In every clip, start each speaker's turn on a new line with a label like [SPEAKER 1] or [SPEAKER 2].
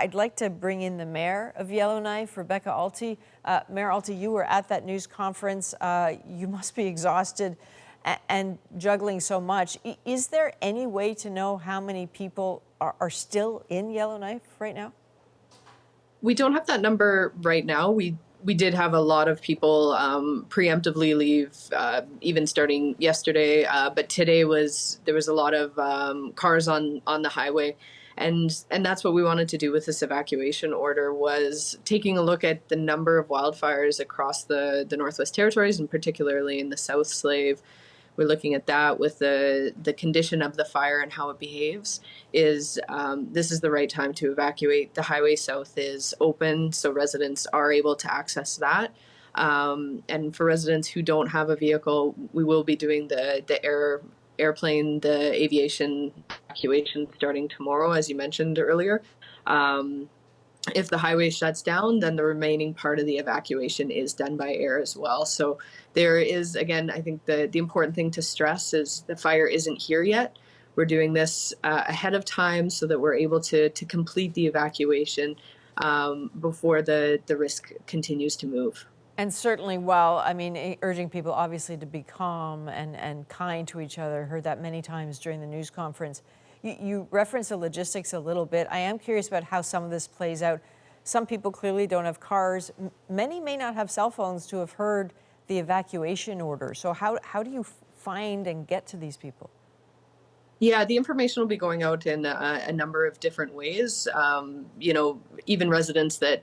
[SPEAKER 1] I'd like to bring in the mayor of Yellowknife, Rebecca Alty. Mayor Alty, you were at that news conference. You must be exhausted and juggling so much. Is there any way to know how many people are still in Yellowknife right now?
[SPEAKER 2] We don't have that number right now. We did have a lot of people preemptively leave, even starting yesterday. But today there was a lot of cars on the highway, and that's what we wanted to do with this evacuation order, was taking a look at the number of wildfires across the Northwest Territories, and particularly in the South Slave. We're looking at that with the condition of the fire and how it behaves. This is the right time to evacuate. The highway south is open, so residents are able to access that. And for residents who don't have a vehicle, we will be doing the airplane, the aviation evacuation starting tomorrow, as you mentioned earlier. If the highway shuts down, then the remaining part of the evacuation is done by air as well. So there is, again, I think the important thing to stress is the fire isn't here yet. We're doing this ahead of time so that we're able to complete the evacuation before the risk continues to move.
[SPEAKER 1] And certainly, while, urging people obviously to be calm and kind to each other, heard that many times during the news conference. You referenced the logistics a little bit. I am curious about how some of this plays out. Some people clearly don't have cars. Many may not have cell phones to have heard the evacuation order. So how do you find and get to these people?
[SPEAKER 2] Yeah, the information will be going out in a number of different ways. Even residents that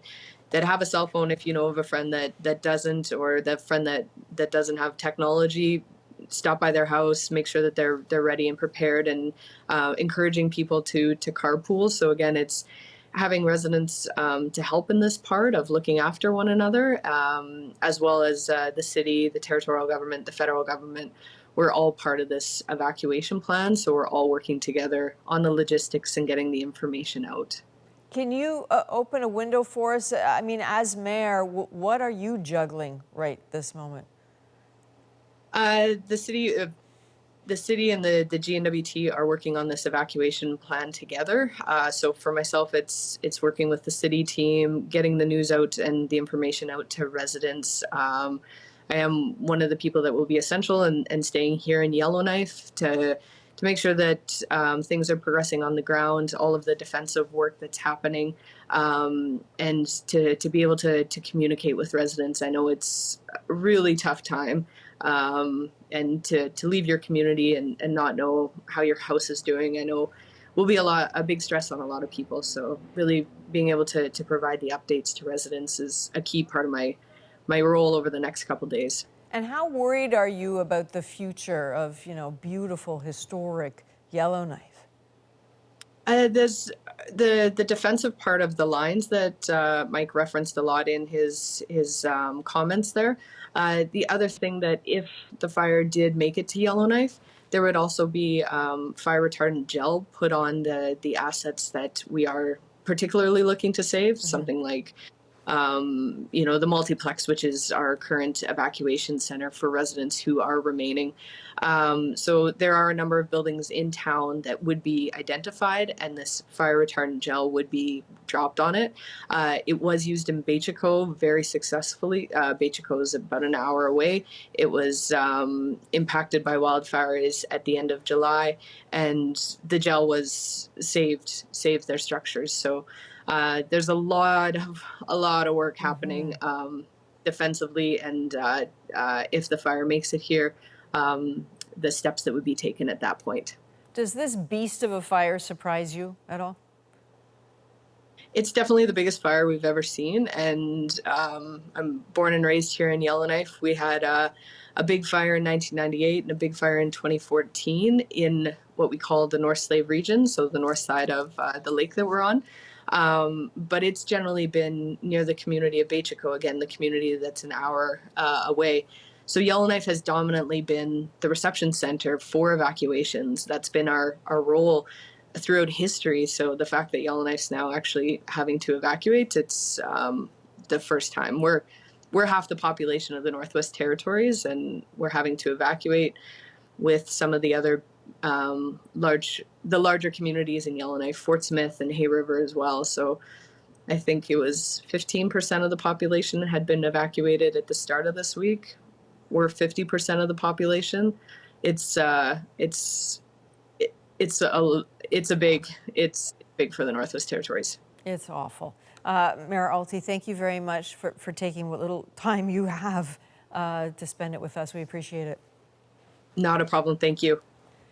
[SPEAKER 2] have a cell phone, if you know of a friend that doesn't, or that friend that doesn't have technology, stop by their house, make sure that they're ready and prepared, and encouraging people to carpool. So again, it's having residents to help in this part of looking after one another, as well as the city, the territorial government, the federal government. We're all part of this evacuation plan, so we're all working together on the logistics and getting the information out.
[SPEAKER 1] Can you open a window for us? As mayor, what are you juggling right this moment?
[SPEAKER 2] The city and the N.W.T are working on this evacuation plan together. So for myself, it's working with the city team, getting the news out and the information out to residents. I am one of the people that will be essential and staying here in Yellowknife to make sure that things are progressing on the ground, all of the defensive work that's happening, and to be able to communicate with residents. I know it's a really tough time, and to leave your community and not know how your house is doing, I know will be a big stress on a lot of people. So really being able to provide the updates to residents is a key part of my role over the next couple of days.
[SPEAKER 1] And how worried are you about the future of, beautiful, historic Yellowknife?
[SPEAKER 2] There's the defensive part of the lines that Mike referenced a lot in his comments there. The other thing, that if the fire did make it to Yellowknife, there would also be fire retardant gel put on the assets that we are particularly looking to save, mm-hmm. Something like the multiplex, which is our current evacuation center for residents who are remaining. So there are a number of buildings in town that would be identified, and this fire retardant gel would be dropped on it. It was used in Bechico very successfully. Bechico is about an hour away. It was impacted by wildfires at the end of July, and the gel was saved their structures. So there's a lot of work happening defensively, and if the fire makes it here, the steps that would be taken at that point.
[SPEAKER 1] Does this beast of a fire surprise you at all?
[SPEAKER 2] It's definitely the biggest fire we've ever seen, and I'm born and raised here in Yellowknife. We had a big fire in 1998 and a big fire in 2014 in what we call the North Slave region, so the north side of the lake that we're on. But it's generally been near the community of Bechico, again, the community that's an hour away. So Yellowknife has dominantly been the reception center for evacuations. That's been our role throughout history. So the fact that Yellowknife's now actually having to evacuate, it's the first time. We're half the population of the Northwest Territories, and we're having to evacuate with some of the other larger communities in Yellowknife, Fort Smith and Hay River as well. So I think it was 15% of the population had been evacuated at the start of this week. We're 50% of the population. It's big for the Northwest Territories.
[SPEAKER 1] It's awful. Mayor Alty, thank you very much for taking what little time you have to spend it with us. We appreciate it.
[SPEAKER 2] Not a problem. Thank you.